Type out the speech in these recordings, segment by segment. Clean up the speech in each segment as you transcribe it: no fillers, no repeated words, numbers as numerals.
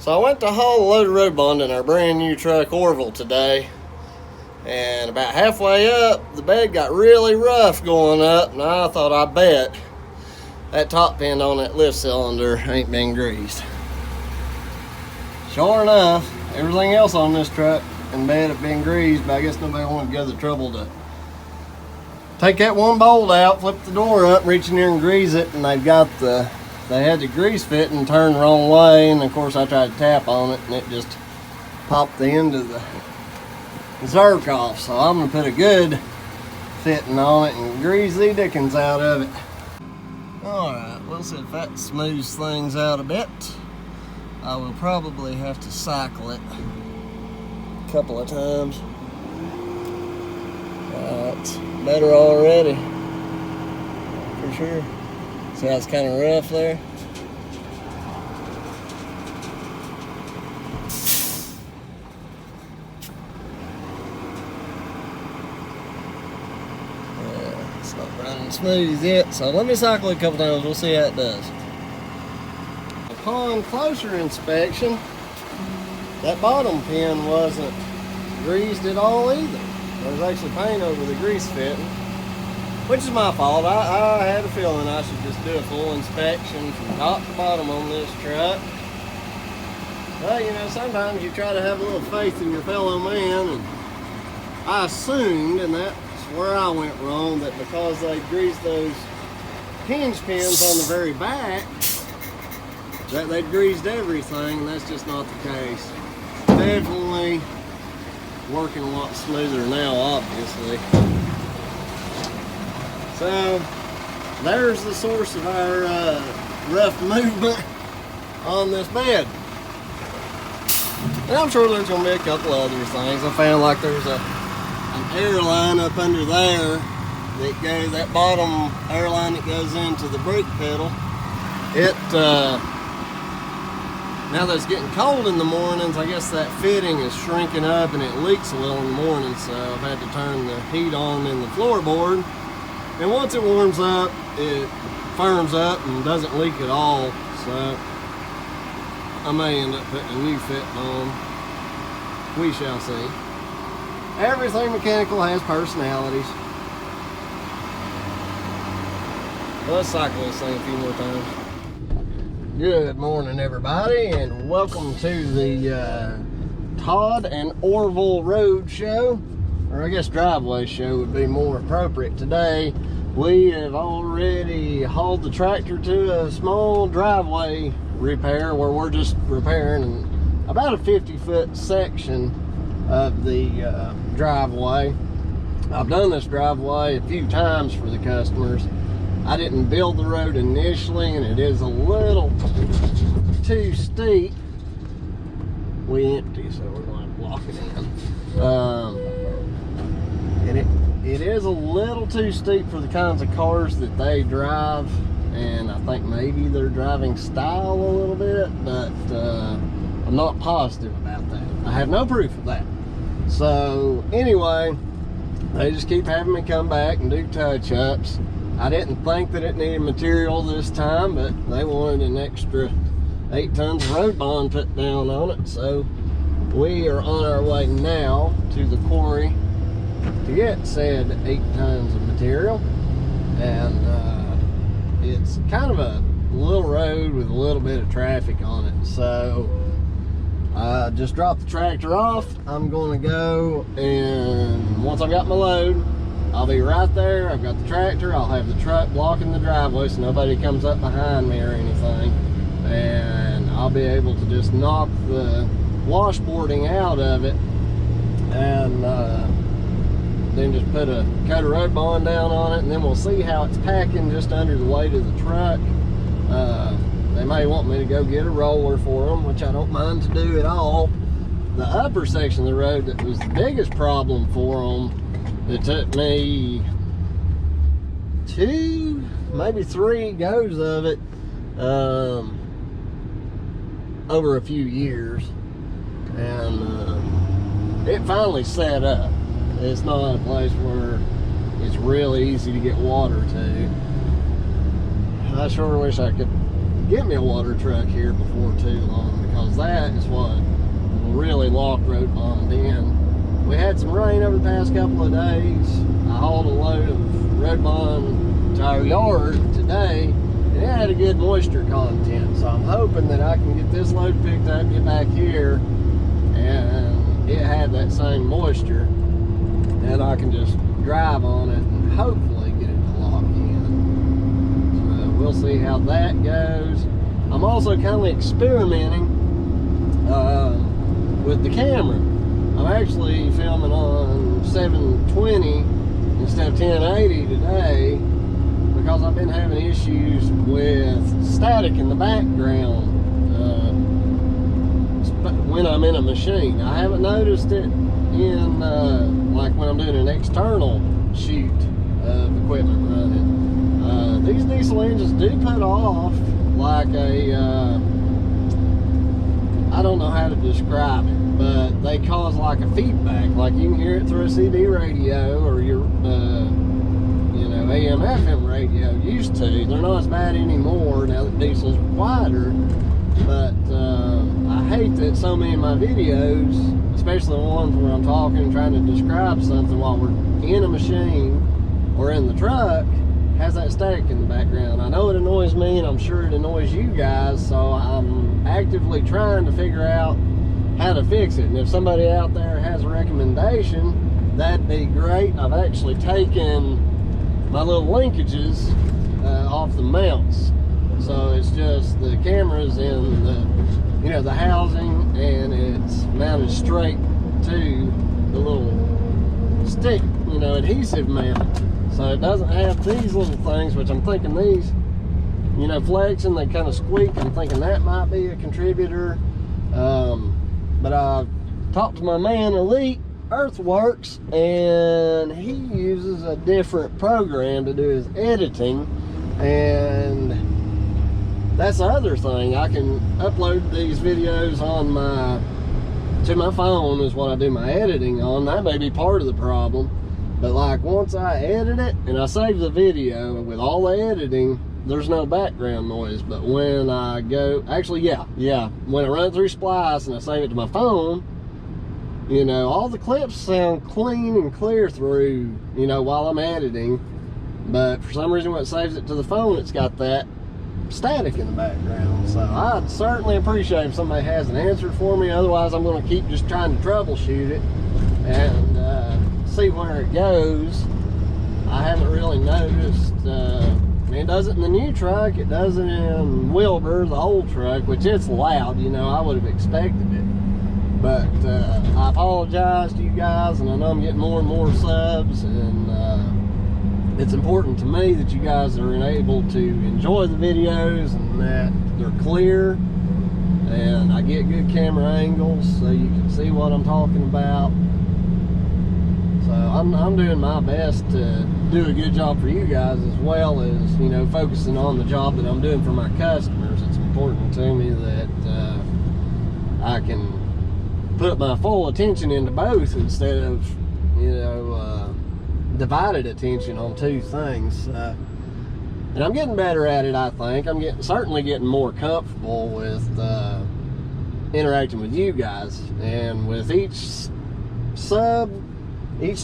So I went to haul a load of road bond in our brand new truck Orville today, and about halfway up, the bed got really rough going up, and I thought, I bet that top end on that lift cylinder ain't been greased. Sure enough, everything else on this truck and bed have been greased, but I guess nobody wanted to go to the trouble to take that one bolt out, flip the door up, reach in there and grease it, and they had the grease fitting turned the wrong way, and of course I tried to tap on it and it just popped the end of the zerk off. So I'm gonna put a good fitting on it and grease the dickens out of it. Alright, we'll see if that smooths things out a bit. I will probably have to cycle it a couple of times. It's better already, for sure. See how it's kind of rough there? Yeah, it's not running smooth yet, so let me cycle it a couple times, we'll see how it does. Upon closer inspection, that bottom pin wasn't greased at all either. There was actually paint over the grease fitting, which is my fault. I had a feeling I should just do a full inspection from top to bottom on this truck. But you know, sometimes you try to have a little faith in your fellow man, and I assumed, and that's where I went wrong, that because they greased those hinge pins on the very back, that they'd greased everything, and that's just not the case. Definitely working a lot smoother now, obviously. So there's the source of our rough movement on this bed. And I'm sure there's going to be a couple other things. I found like there's an air line up under there that goes, that bottom air line that goes into the brake pedal. Now that it's getting cold in the mornings, I guess that fitting is shrinking up and it leaks a little in the morning, so I've had to turn the heat on in the floorboard. And once it warms up, it firms up and doesn't leak at all, so I may end up putting a new fit on. We shall see. Everything mechanical has personalities. Let's cycle this thing a few more times. Good morning, everybody, and welcome to the Todd and Orville Road Show, or I guess driveway show would be more appropriate. Today we have already hauled the tractor to a small driveway repair where we're just repairing about a 50-foot section of the driveway. I've done this driveway a few times for the customers. I didn't build the road initially, and it is a little too steep. We empty, so we're going to block it in. And it is a little too steep for the kinds of cars that they drive, and I think maybe their driving style a little bit, but I'm not positive about that. I have no proof of that. So anyway, they just keep having me come back and do touch-ups. I didn't think that it needed material this time, but they wanted an extra 8 tons of road bond put down on it. So we are on our way now to the quarry to get said 8 tons of material. And it's kind of a little road with a little bit of traffic on it. So I just dropped the tractor off. I'm going to go, and once I've got my load, I'll be right there. I've got the tractor. I'll have the truck blocking the driveway so nobody comes up behind me or anything. And I'll be able to just knock the washboarding out of it and then just put a coat of road bond down on it, and then we'll see how it's packing just under the weight of the truck. They may want me to go get a roller for them, which I don't mind to do at all. The upper section of the road that was the biggest problem for them, it took me 2, maybe 3 goes of it over a few years, and it finally set up. It's not a place where it's real easy to get water to. I sure wish I could get me a water truck here before too long, because that is what really locked Road Pond in. We had some rain over the past couple of days. I hauled a load of Road Pond to our yard today, and it had a good moisture content. So I'm hoping that I can get this load picked up, get back here, and it had that same moisture, and I can just drive on it and hopefully get it to lock in. So we'll see how that goes. I'm also kind of experimenting with the camera. I'm actually filming on 720 instead of 1080 today, because I've been having issues with static in the background when I'm in a machine. I haven't noticed it in like when I'm doing an external shoot of equipment running. These diesel engines do put off like a I don't know how to describe it, but they cause like a feedback. Like you can hear it through a CD radio or your you know, AM FM radio used to. They're not as bad anymore now that diesels are quieter. But I hate that so many of my videos, especially the ones where I'm talking and trying to describe something while we're in a machine or in the truck, has that static in the background. I know it annoys me, and I'm sure it annoys you guys, so I'm actively trying to figure out how to fix it. And if somebody out there has a recommendation, that'd be great. I've actually taken my little linkages off the mounts. So it's just the cameras in the, you know, the housing, and it's mounted straight to the little stick, you know, adhesive mount. So it doesn't have these little things, which I'm thinking these, you know, flexing, they kind of squeak. I'm thinking that might be a contributor. But I talked to my man, Elite Earthworks, and he uses a different program to do his editing, and that's the other thing. I can upload these videos on to my phone is what I do my editing on. That may be part of the problem. But like once I edit it and I save the video with all the editing, there's no background noise. But when I go, actually, yeah, when I run it through Splice and I save it to my phone, you know, all the clips sound clean and clear through, you know, while I'm editing. But for some reason when it saves it to the phone, it's got that static in the background. So I'd certainly appreciate if somebody has an answer for me. Otherwise, I'm going to keep just trying to troubleshoot it and see where it goes. I haven't really noticed. It does it in the new truck. It does it in Wilbur, the old truck, which it's loud. You know, I would have expected it. But I apologize to you guys, and I know I'm getting more and more subs, and it's important to me that you guys are able to enjoy the videos and that they're clear and I get good camera angles so you can see what I'm talking about. So I'm doing my best to do a good job for you guys, as well as, you know, focusing on the job that I'm doing for my customers. It's important to me that I can put my full attention into both instead of, you know, divided attention on two things. And I'm getting better at it, I think. I'm certainly getting more comfortable with interacting with you guys. And with each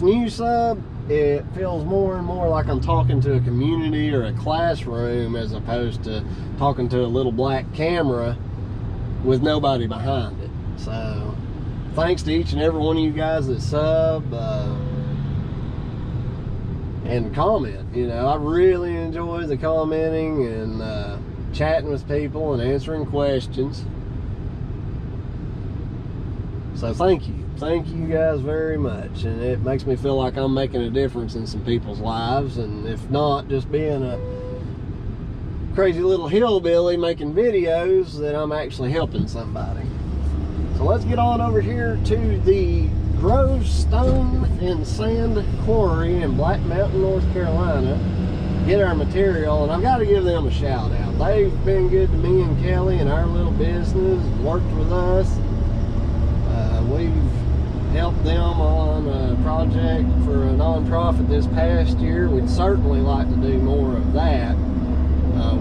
new sub, it feels more and more like I'm talking to a community or a classroom, as opposed to talking to a little black camera with nobody behind it. So thanks to each and every one of you guys that sub and comment. You know, I really enjoy the commenting and chatting with people and answering questions. So thank you you guys very much, and it makes me feel like I'm making a difference in some people's lives, and if not just being a crazy little hillbilly making videos, that I'm actually helping somebody. So let's get on over here to the Grove Stone and Sand Quarry in Black Mountain, North Carolina, get our material. And I've got to give them a shout out. They've been good to me and Kelly and our little business, worked with us. We've helped them on a project for a non-profit this past year. We'd certainly like to do more of that.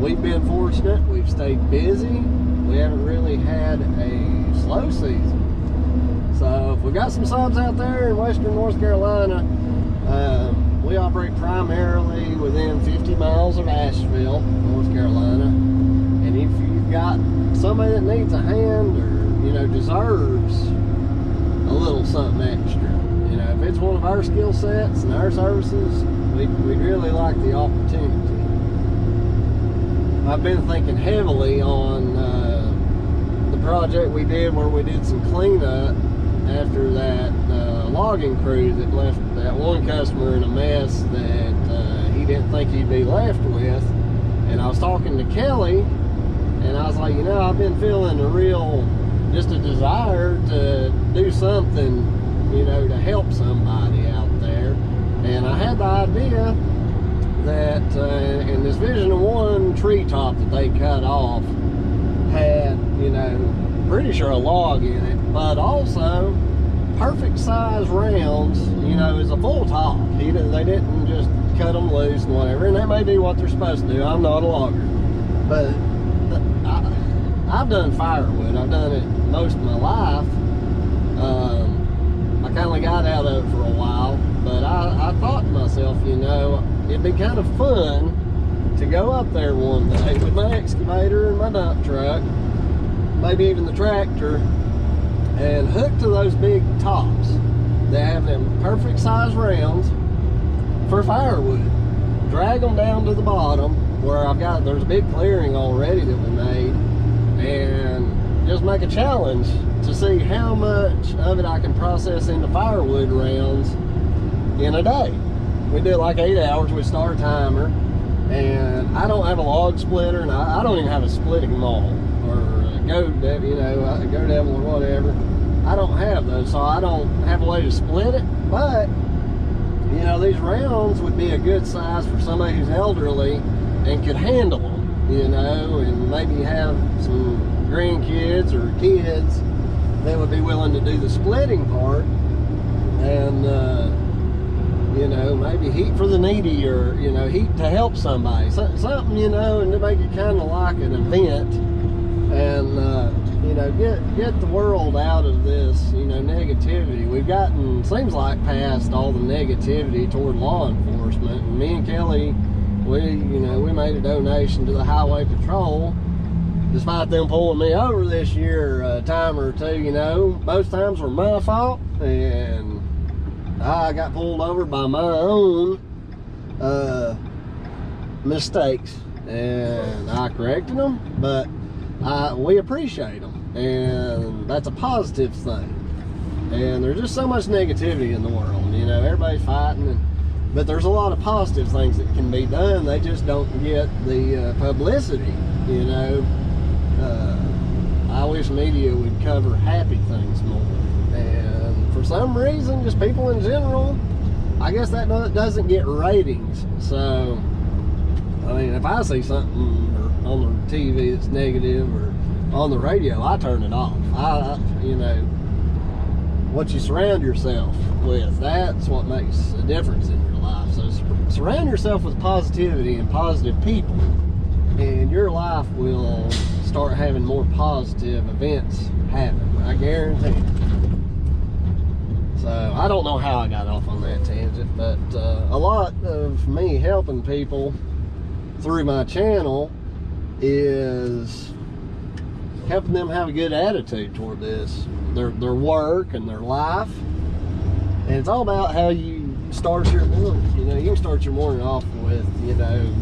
we've been fortunate. We've stayed busy. We haven't really had a slow season. So if we got some subs out there in western North Carolina, we operate primarily within 50 miles of Asheville, North Carolina. And if you've got somebody that needs a hand or, you know, deserves a little something extra, you know, if it's one of our skill sets and our services, we'd really like the opportunity. I've been thinking heavily on the project we did where we did some cleanup after that logging crew that left that one customer in a mess that he didn't think he'd be left with. And I was talking to Kelly, and I was like, you know, I've been feeling just a desire to do something, you know, to help somebody out there. And I had the idea that in this Vision of One treetop that they cut off had, you know, pretty sure a log in it, but also perfect size rounds, you know, is a full top. They didn't just cut them loose and whatever, and that may be what they're supposed to do. I'm not a logger, but I've done firewood. I've done it most of my life. I kind of got out of it for a while, but I thought to myself, you know, it'd be kind of fun to go up there one day with my excavator and my dump truck, maybe even the tractor, and hook to those big tops that have them perfect size rounds for firewood. Drag them down to the bottom where there's a big clearing already that we made, and just make a challenge to see how much of it I can process into firewood rounds in a day. We did like 8 hours. We start a timer, and I don't have a log splitter, and I don't even have a splitting maul or a Go Devil or whatever. I don't have those, so I don't have a way to split it. But you know, these rounds would be a good size for somebody who's elderly and could handle them, you know, and maybe have some grandkids or kids that would be willing to do the splitting part, and you know, maybe heat for the needy, or, you know, heat to help somebody, something, you know, and to make it kind of like an event, and you know, get the world out of this, you know, negativity. We've gotten, seems like, past all the negativity toward law enforcement. And me and Kelly, we made a donation to the Highway Patrol, despite them pulling me over this year a time or two. You know, both times were my fault, and I got pulled over by my own mistakes, and I corrected them, but we appreciate them, and that's a positive thing. And there's just so much negativity in the world, you know, everybody's fighting, but there's a lot of positive things that can be done. They just don't get the publicity, you know. I wish media would cover happy things more, and for some reason, just people in general, I guess that doesn't get ratings. So I mean, if I see something on the TV that's negative, or on the radio, I turn it off. You know, what you surround yourself with, that's what makes a difference in your life. So surround yourself with positivity and positive people, and your life will start having more positive events happen. I guarantee it. So I don't know how I got off on that tangent, but a lot of me helping people through my channel is helping them have a good attitude toward this, their work and their life. And it's all about how you start your morning. You know, you can start your morning off with, you know,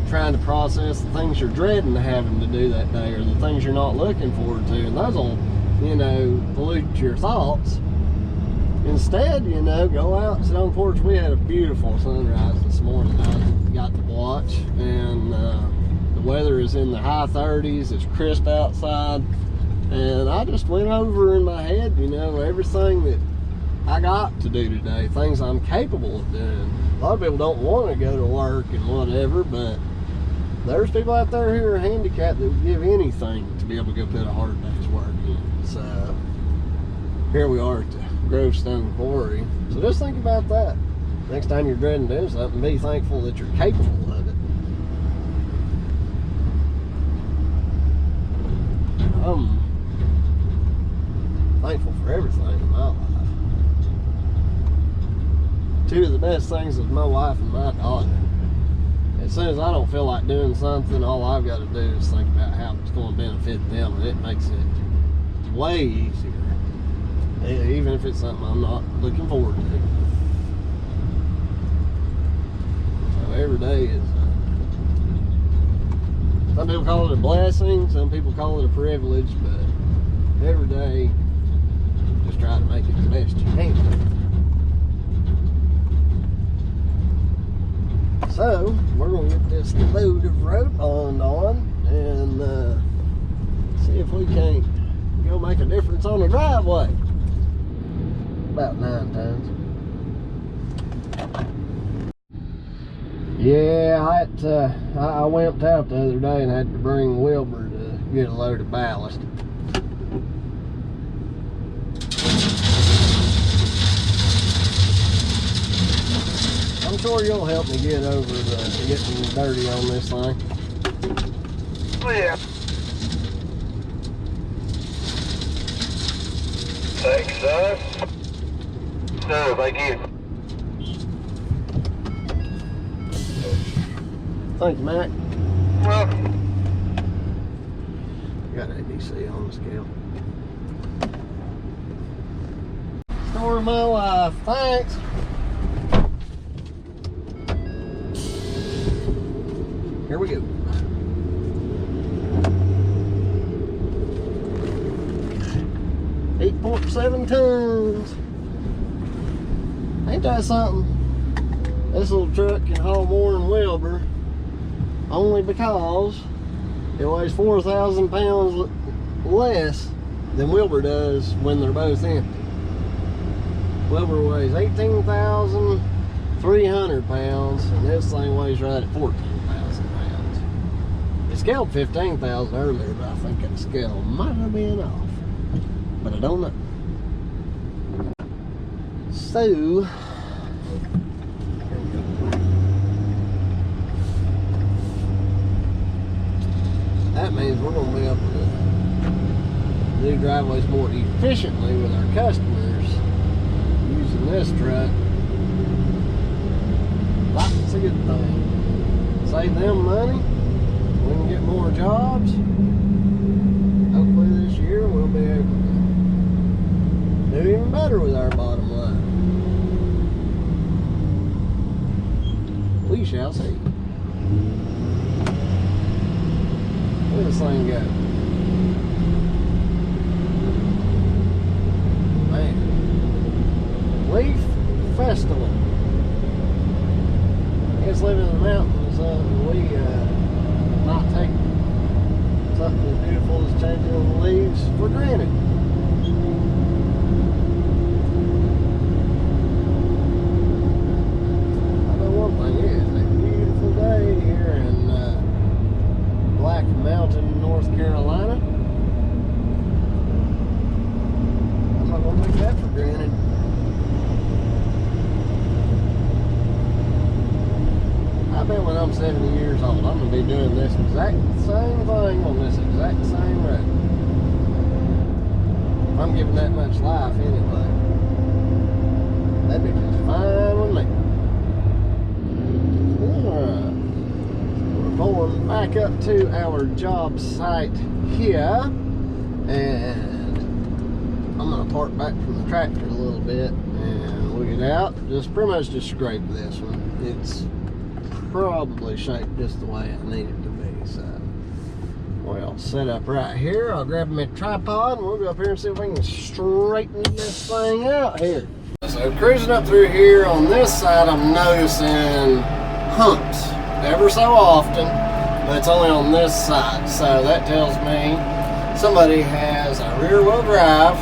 trying to process the things you're dreading having to do that day, or the things you're not looking forward to, and those will, you know, pollute your thoughts. Instead, you know, go out and sit on the porch. We had a beautiful sunrise this morning I got to watch, and the weather is in the high 30s. It's crisp outside, and I just went over in my head, you know, everything that I got to do today, things I'm capable of doing. A lot of people don't want to go to work and whatever, but there's people out there who are handicapped that would give anything to be able to go put a hard day's work in. So here we are at the Grovestone Quarry. So just think about that. Next time you're dreading doing something, be thankful that you're capable of it. thankful for everything in my life. Two of the best things is my wife and my daughter. As soon as I don't feel like doing something, all I've got to do is think about how it's going to benefit them, and it makes it way easier. Even if it's something I'm not looking forward to. So every day is, some people call it a blessing, some people call it a privilege, but every day, just try to make it the best you can. So, we're going to get this load of rope on and see if we can't go make a difference on the driveway. About 9 tons. Yeah, I went out the other day and had to bring Wilbur to get a load of ballast. I'm sure you'll help me get over the getting dirty on this thing. Oh yeah. Thanks, son. No, thank you. Thank you, Mac. Welcome. Got ABC on the scale. Story of my life. Thanks. Here we go. .7 tons. Ain't that something? This little truck can haul more than Wilbur, only because it weighs 4,000 pounds less than Wilbur does when they're both empty. Wilbur weighs 18,300 pounds, and this thing weighs right at 14,000 pounds. It scaled 15,000 earlier, but I think that scale might have been off. But I don't know. So, that means we're going to be able to do driveways more efficiently with our customers using this truck. That's a good thing. Save them money. We can get more jobs. Hopefully this year we'll be able to do even better with our bottom line. We shall see. Where does this thing go? Man. Leaf Festival. I guess living in the mountains, we not take something as beautiful as changing the leaves for granted. North Carolina. I'm not going to take that for granted. I bet when I'm 70 years old, I'm going to be doing this exact same thing on this exact same road. I'm giving that much life anyway. That'd be just fine with me. Alright. Going back up to our job site here, and I'm going to park back from the tractor a little bit and look it out. Pretty much just scrape this one. It's probably shaped just the way I need it to be. So we'll set up right here. I'll grab my tripod and we'll go up here and see if we can straighten this thing out here. So cruising up through here on this side, I'm noticing humps ever so often, but it's only on this side, so that tells me somebody has a rear wheel drive,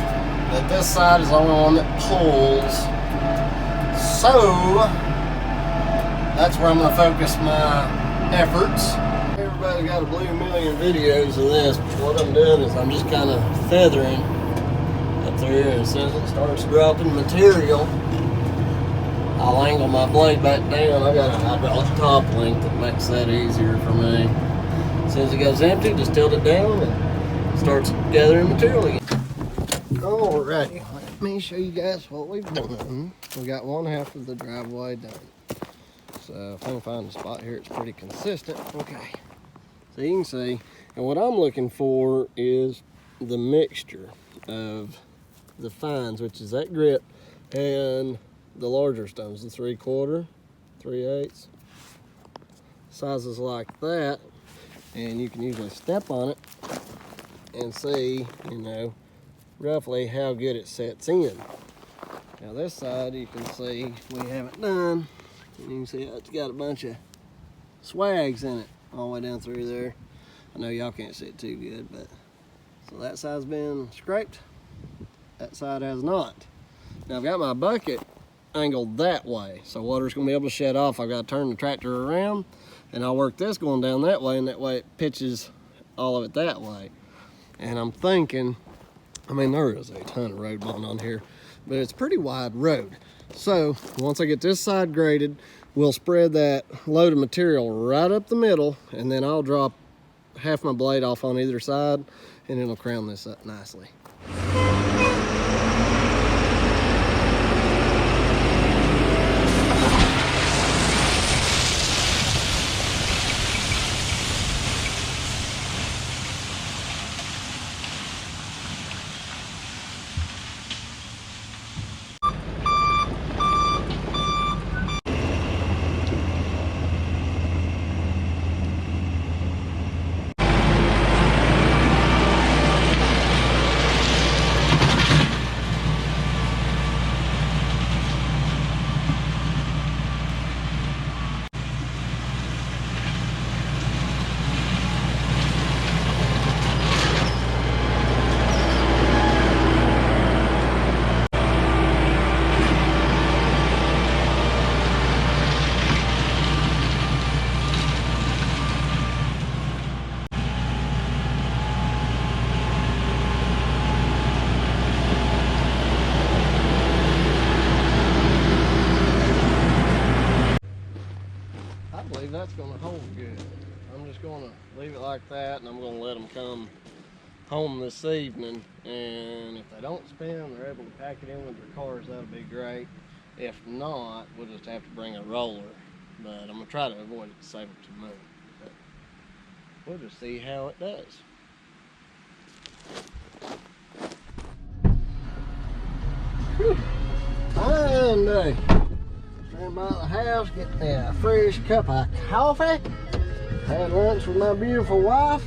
that this side is the only one that pulls. So that's where I'm going to focus my efforts. Everybody's got a blue million videos of this, but what I'm doing is I'm just kind of feathering up through here, and as soon as it starts dropping material, I'll angle my blade back down. I got a hydraulic top link that makes that easier for me. As soon as it goes empty, just tilt it down and it starts gathering material again. Alrighty, let me show you guys what we've done. We got one half of the driveway done. So if I can find a spot here, it's pretty consistent. Okay, so you can see, and what I'm looking for is the mixture of the fines, which is that grit, and the larger stones, the 3/4, 3/8, sizes like that. And you can usually step on it and see, you know, roughly how good it sets in. Now this side you can see we haven't done. You can see it's got a bunch of swags in it all the way down through there. I know y'all can't see it too good, but so that side's been scraped, that side has not. Now I've got my bucket angled that way, so water's gonna be able to shed off. I've got to turn the tractor around and I'll work this going down that way, and that way it pitches all of it that way. And I'm thinking, I mean, there is a ton of road bond on here, but it's a pretty wide road. So once I get this side graded, we'll spread that load of material right up the middle, and then I'll drop half my blade off on either side, and it'll crown this up nicely. That's going to hold good. I'm just going to leave it like that, and I'm going to let them come home this evening, and if they don't spin, they're able to pack it in with their cars. That'll be great. If not, we'll just have to bring a roller, but I'm going to try to avoid it to save them some money. But we'll just see how it does. Whew. Fine day. By the house, get me a fresh cup of coffee, had lunch with my beautiful wife.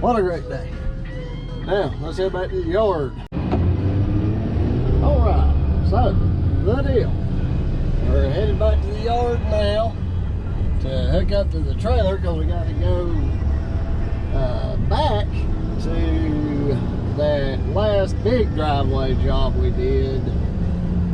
What a great day. Now let's head back to the yard. All right, so the deal, we're headed back to the yard now to hook up to the trailer, because we got to go back to that last big driveway job we did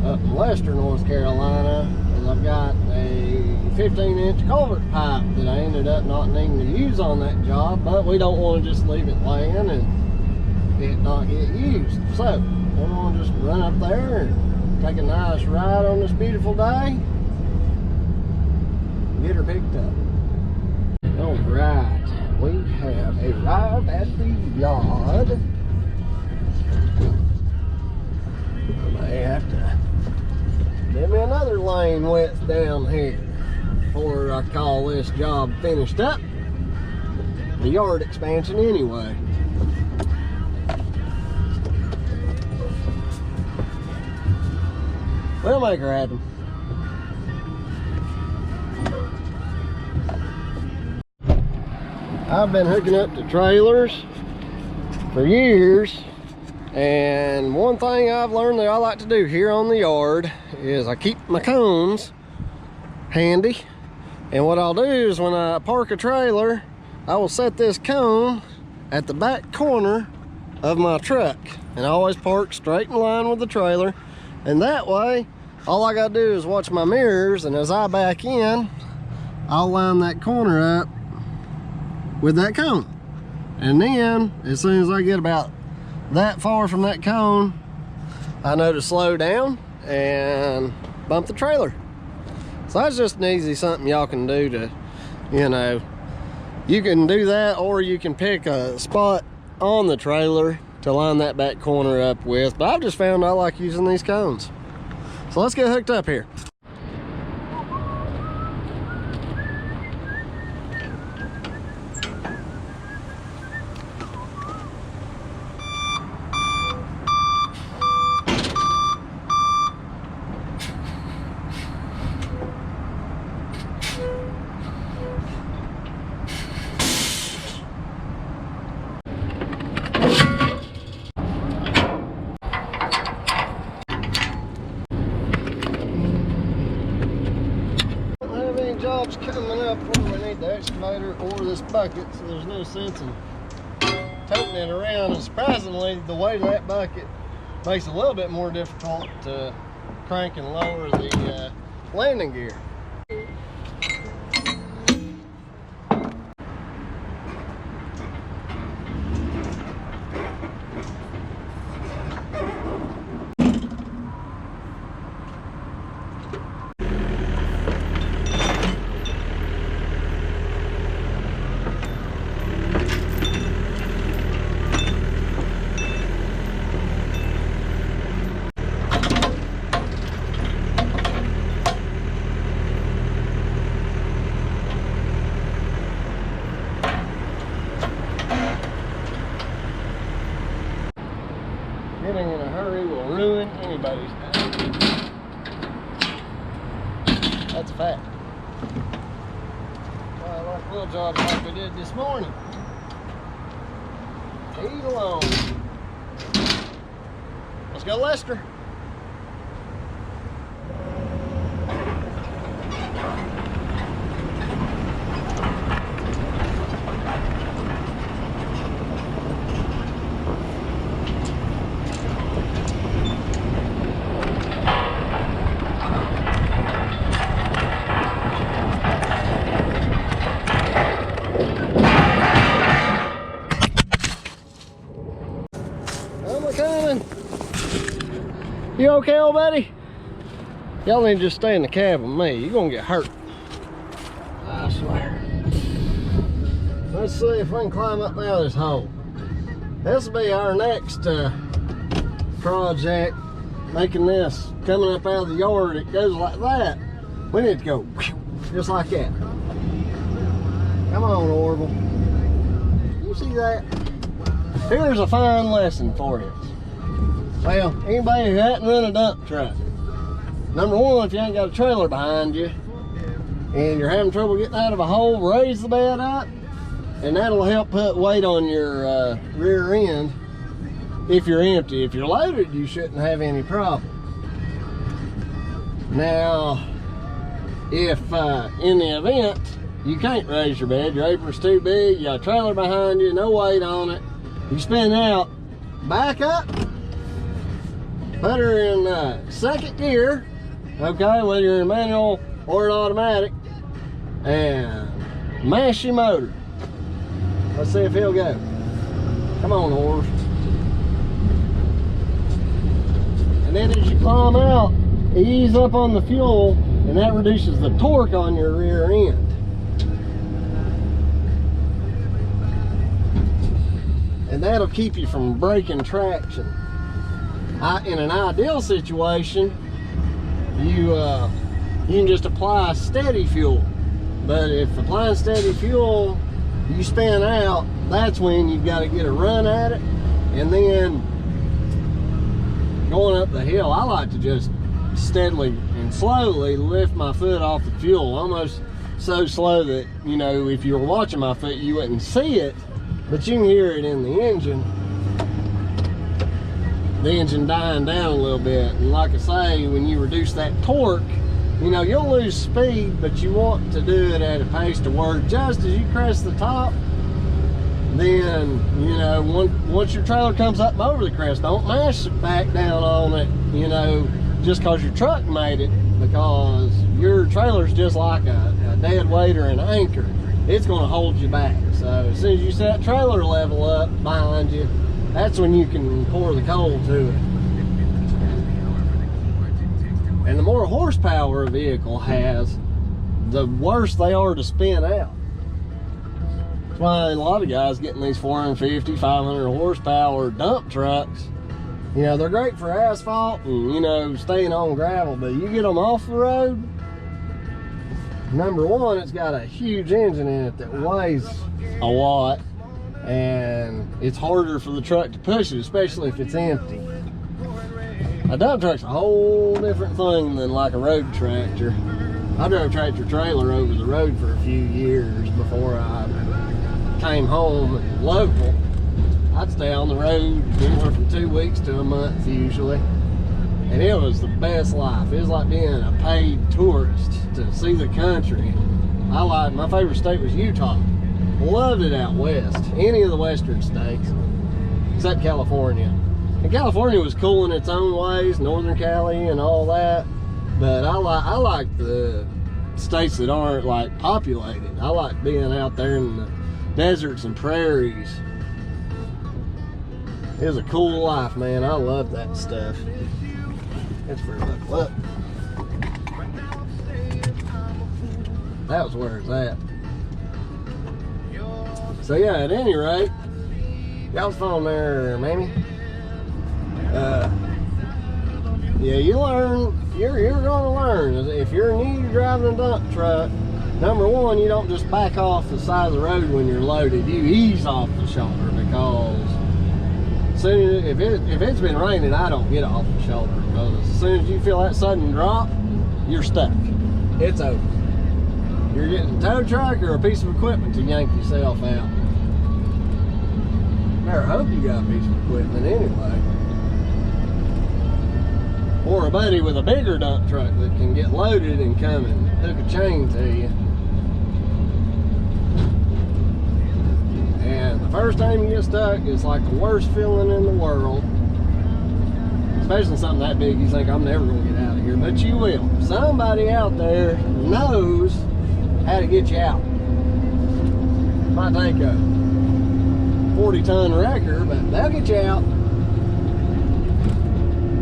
up in Lester, North Carolina, and I've got a 15-inch culvert pipe that I ended up not needing to use on that job, but we don't want to just leave it laying and it not get used. So we're going to just run up there and take a nice ride on this beautiful day, get her picked up. All right, we have arrived at the yard. I may have to give me another lane width down here before I call this job finished up. The yard expansion anyway. We'll make her happen. I've been hooking up to trailers for years, and one thing I've learned that I like to do here on the yard is I keep my cones handy, and what I'll do is when I park a trailer, I will set this cone at the back corner of my truck, and I always park straight in line with the trailer, and that way all I gotta do is watch my mirrors, and as I back in, I'll line that corner up with that cone, and then as soon as I get about that far from that cone, I know to slow down and bump the trailer. So that's just an easy something y'all can do to, you know, you can do that, or you can pick a spot on the trailer to line that back corner up with, but I've just found I like using these cones. So let's get hooked up here. Jobs coming up where we need the excavator or this bucket, so there's no sense in toting it around. And surprisingly, the weight of that bucket makes it a little bit more difficult to crank and lower the landing gear. Getting in a hurry will ruin anybody's day. That's a fact. Well, I like little jobs like we did this morning. Eat alone. Let's go, Lester. You okay, old buddy? Y'all need to just stay in the cab with me. You're gonna get hurt. I swear. Let's see if we can climb up out of this hole. This will be our next project. Making this coming up out of the yard. It goes like that. We need to go just like that. Come on, Orville. You see that? Here's a fine lesson for you. Well, anybody who hadn't run a dump truck, number one, if you ain't got a trailer behind you and you're having trouble getting out of a hole, raise the bed up, and that'll help put weight on your rear end if you're empty. If you're loaded, you shouldn't have any problem. Now, if in the event you can't raise your bed, your apron's too big, you got a trailer behind you, no weight on it, you spin out, back up, put her in second gear, okay, whether you're in manual or an automatic, and mash your motor. Let's see if he'll go. Come on, horse. And then as you climb out, ease up on the fuel, and that reduces the torque on your rear end. And that'll keep you from breaking traction. In an ideal situation, you can just apply steady fuel. But if applying steady fuel, you spin out, that's when you've got to get a run at it. And then going up the hill, I like to just steadily and slowly lift my foot off the fuel, almost so slow that, you know, if you were watching my foot, you wouldn't see it, but you can hear it in the engine. The engine dying down a little bit. And like I say, when you reduce that torque, you know, you'll lose speed, but you want to do it at a pace to where just as you crest the top, then, you know, once your trailer comes up over the crest, don't mash it back down on it, you know, just because your truck made it, because your trailer's just like a dead weight or an anchor. It's going to hold you back. So as soon as you set trailer level up behind you, that's when you can pour the coal to it. And the more horsepower a vehicle has, the worse they are to spin out. That's why a lot of guys getting these 450, 500 horsepower dump trucks, you know, they're great for asphalt and, you know, staying on gravel, but you get them off the road, number one, it's got a huge engine in it that weighs a lot, and it's harder for the truck to push it, especially if it's empty. A dump truck's a whole different thing than like a road tractor. I drove tractor trailer over the road for a few years before I came home local. I'd stay on the road anywhere from 2 weeks to a month usually. And it was the best life. It was like being a paid tourist to see the country. My favorite state was Utah. Loved it out west. Any of the western states, except California. And California was cool in its own ways, Northern Cali and all that. But I like the states that aren't like populated. I like being out there in the deserts and prairies. It was a cool life, man. I love that stuff. That's for buckle up. That was where it's at. So yeah, at any rate, y'all's phone there, Mamie. Yeah, you learn. You're gonna learn. If you're new to driving a dump truck, number one, you don't just back off the side of the road when you're loaded. You ease off the shoulder, because soon if it's been raining, I don't get off the shoulder, because as soon as you feel that sudden drop, you're stuck. It's over. You're getting a tow truck or a piece of equipment to yank yourself out. I hope you got a piece of equipment anyway. Or a buddy with a bigger dump truck that can get loaded and come and hook a chain to you. And the first time you get stuck, it's like the worst feeling in the world. Especially something that big, you think, I'm never going to get out of here. But you will. Somebody out there knows how to get you out. Might take a 40-ton wrecker, but they'll get you out.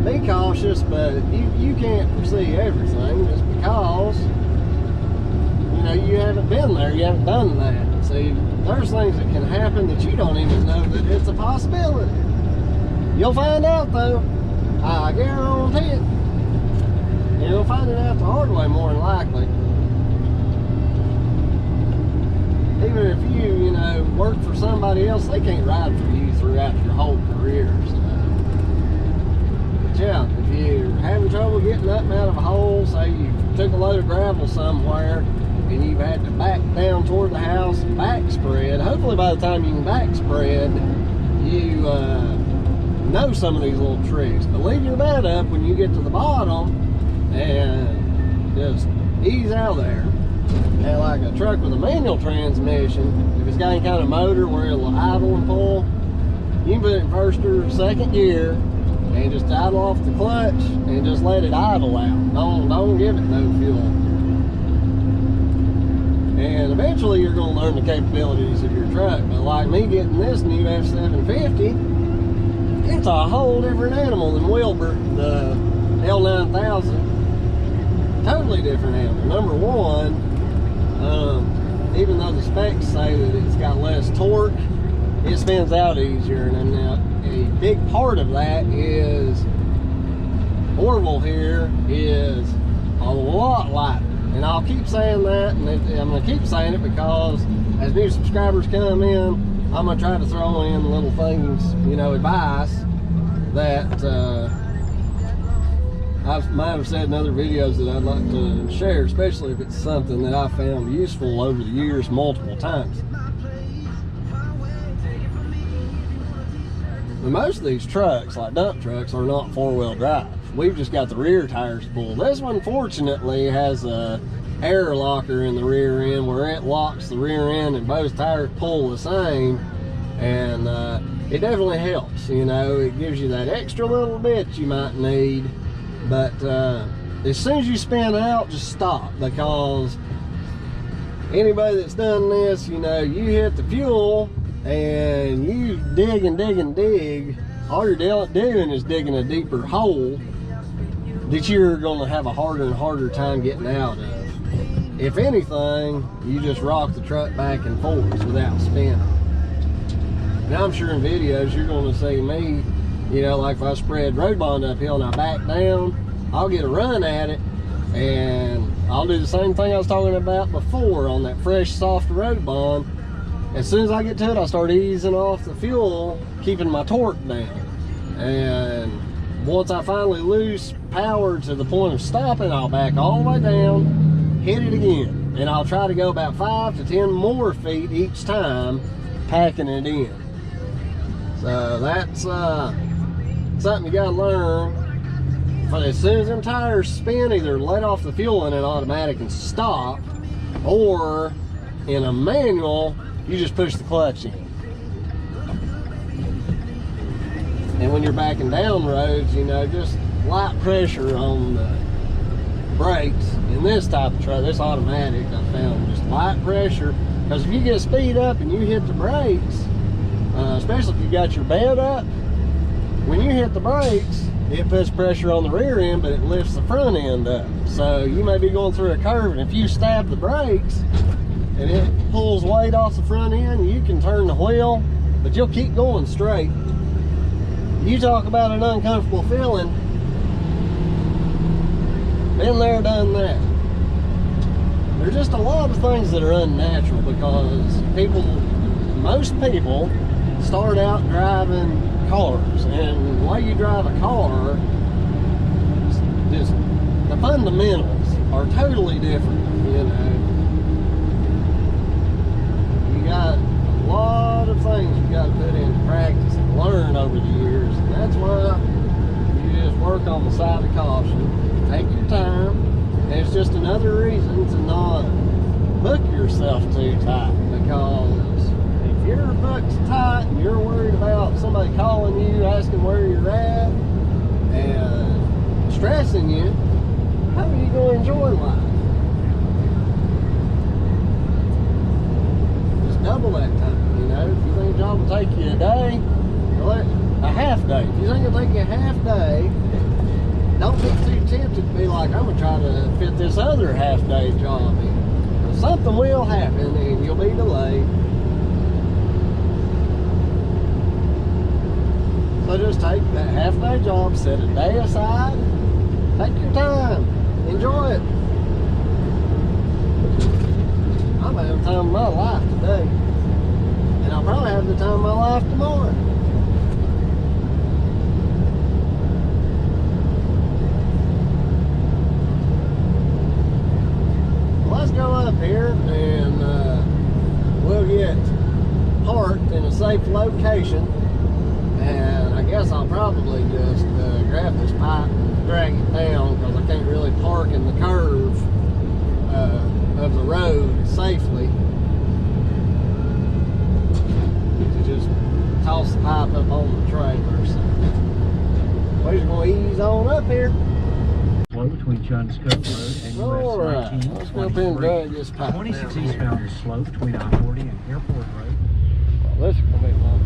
Be cautious, but you can't foresee everything just because, you know, you haven't been there, you haven't done that. See, there's things that can happen that you don't even know that it's a possibility. You'll find out though, I guarantee it. You'll find it out the hard way more than likely. Even if you know, work for somebody else, they can't ride for you throughout your whole career. So. Yeah, if you're having trouble getting up and out of a hole, say you took a load of gravel somewhere and you've had to back down toward the house and back spread, hopefully by the time you can back spread, you know some of these little tricks. But leave your bed up when you get to the bottom and just ease out of there. And like a truck with a manual transmission, if it's got any kind of motor where it'll idle and pull, you can put it in first or second gear and just idle off the clutch and just let it idle out. Don't give it no fuel. And eventually you're going to learn the capabilities of your truck. But like me getting this new F750, it's a whole different animal than Wilbur, the L9000. Totally different animal. Number one, even though the specs say that it's got less torque, it spins out easier. And now a big part of that is Orville here is a lot lighter. And I'll keep saying that, and I'm going to keep saying it because as new subscribers come in, I'm going to try to throw in little things, you know, advice that I might have said in other videos that I'd like to share, especially if it's something that I found useful over the years multiple times. But most of these trucks, like dump trucks, are not four-wheel drive. We've just got the rear tires pulled. This one, fortunately, has a air locker in the rear end where it locks the rear end and both tires pull the same. And it definitely helps, you know. It gives you that extra little bit you might need. But as soon as you spin out, just stop, because anybody that's done this, you know, you hit the fuel and you dig and dig and dig. All you're doing is digging a deeper hole that you're going to have a harder and harder time getting out of. if anything, you just rock the truck back and forth without spinning. Now I'm sure in videos you're going to see me, you know, like if I spread road bond uphill and I back down, I'll get a run at it and I'll do the same thing I was talking about before on that fresh, soft road bond. As soon as I get to it, I start easing off the fuel, keeping my torque down. And once I finally lose power to the point of stopping, I'll back all the way down, hit it again. And I'll try to go about 5 to 10 more feet each time, packing it in. So that's something you gotta learn. But as soon as them tires spin, either let off the fuel in an automatic and stop, or in a manual, you just push the clutch in. And when you're backing down roads, you know, just light pressure on the brakes. In this type of truck, this automatic, I found just light pressure. Because if you get speed up and you hit the brakes, especially if you got your bed up, when you hit the brakes, it puts pressure on the rear end, but it lifts the front end up. So you may be going through a curve, and if you stab the brakes and it pulls weight off the front end, you can turn the wheel, but you'll keep going straight. You talk about an uncomfortable feeling. Been there, done that. There's just a lot of things that are unnatural because most people start out driving cars, and the way you drive a car, just the fundamentals are totally different. You know, you got a lot of things you got to put into practice and learn over the years, and that's why you just work on the side of caution. Take your time, and it's just another reason to not book yourself too tight, because if your book's tight and you're worried about somebody calling you, asking where you're at, and stressing you, how are you going to enjoy life? Just double that time, you know. If you think a job will take you a day, a half day. If you think it'll take you a half day, don't get too tempted to be like, I'm going to try to fit this other half day job in. Something will happen and you'll be delayed. So just take that half day job, set a day aside, take your time, enjoy it. I'm having the time of my life today, and I'll probably have the time of my life tomorrow. Let's go up here and we'll get parked in a safe location. And I guess I'll probably just grab this pipe and drag it down, because I can't really park in the curve of the road safely. To just toss the pipe up on the trailer. So we're just going to ease on up here. Between Johns Cove Road and US 19. Let's go up here and drag this pipe 26 down eastbound here. is slow between I-40 and Airport Road. Well, this is going to be long.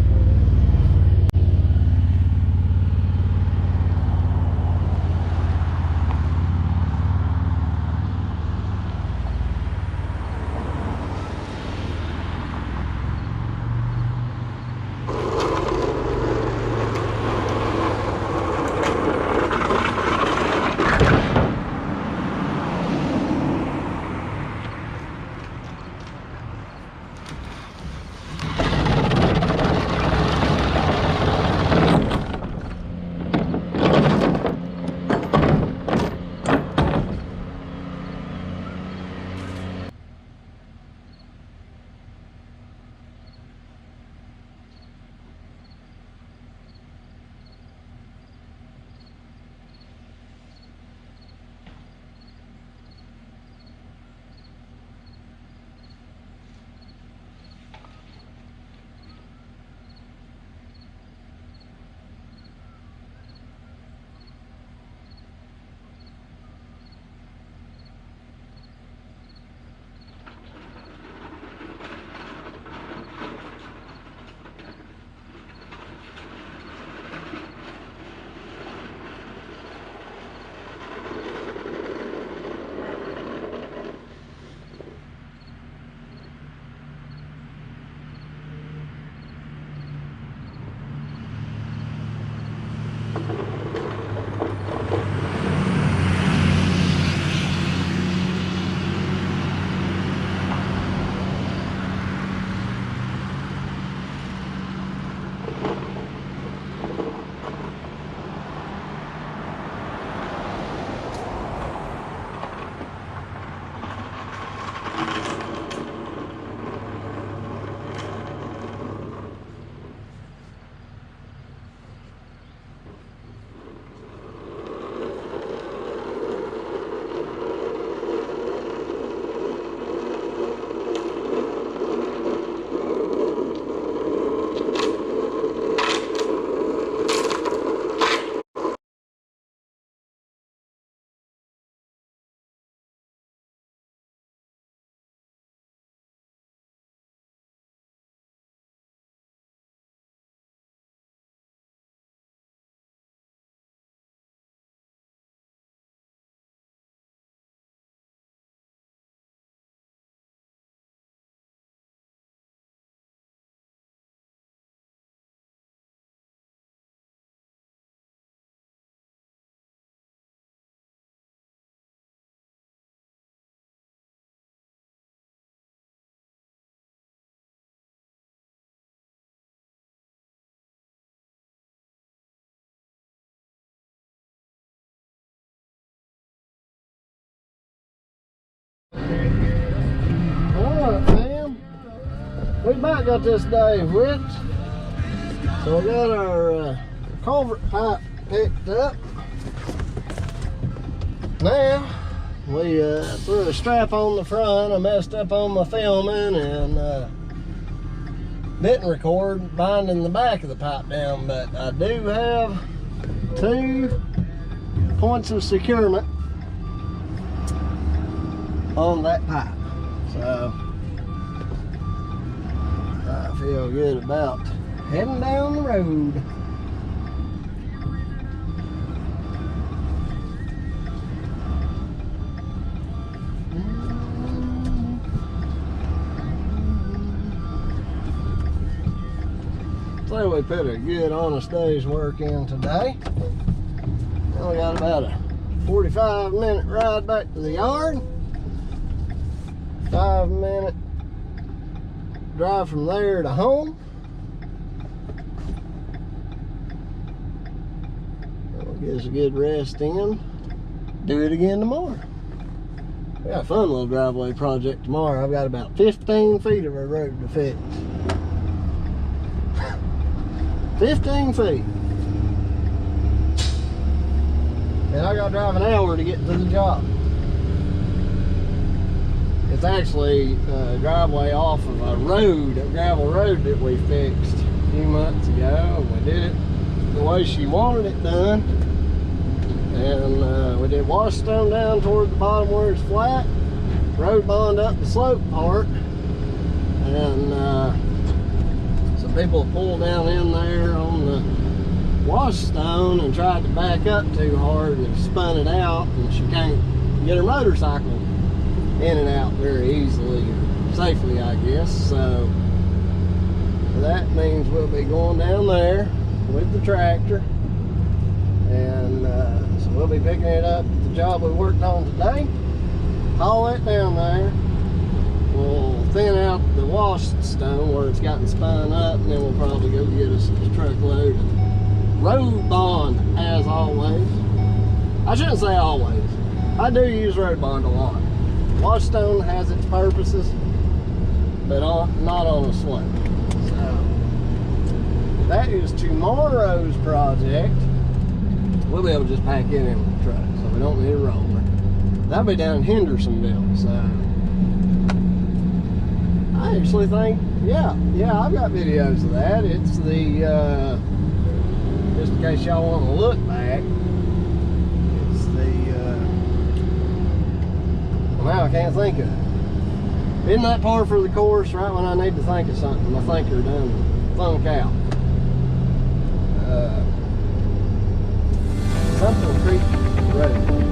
We about got this day whipped. So we got our culvert pipe picked up. Now we threw a strap on the front. I messed up on my filming and didn't record binding the back of the pipe down, but I do have 2 points of securement on that pipe. So I feel good about heading down the road. So we put a good honest day's work in today. Now we got about a 45-minute ride back to the yard. 5-minute drive from there to home. That'll get us a good rest in. Do it again tomorrow. We got a fun little driveway project tomorrow. I've got about 15 feet of a road to fix. 15 feet. And I got to drive an hour to get to the job. It's actually a driveway off of a road, a gravel road that we fixed a few months ago. We did it the way she wanted it done. And we did wash stone down toward the bottom where it's flat, road bond up the slope part, and some people pulled down in there on the wash stone and tried to back up too hard and spun it out, and she can't get her motorcycle in and out very easily or safely, I guess. So that means we'll be going down there with the tractor, and so we'll be picking it up at the job we worked on today, haul it down there. We'll thin out the washed stone where it's gotten spun up, and then we'll probably go get us a truckload of road bond, as always. I shouldn't say always. I do use road bond a lot. Wash stone has its purposes, but not on a slope. So that is tomorrow's project. We'll be able to just pack it in the truck, so we don't need a roller. That'll be down in Hendersonville. So I actually think, yeah, I've got videos of that. It's the just in case y'all want to look back, it's the well, now I can't think of it. Isn't that par for the course? Right when I need to think of something, my thinker done thunk out. Something Creek Road.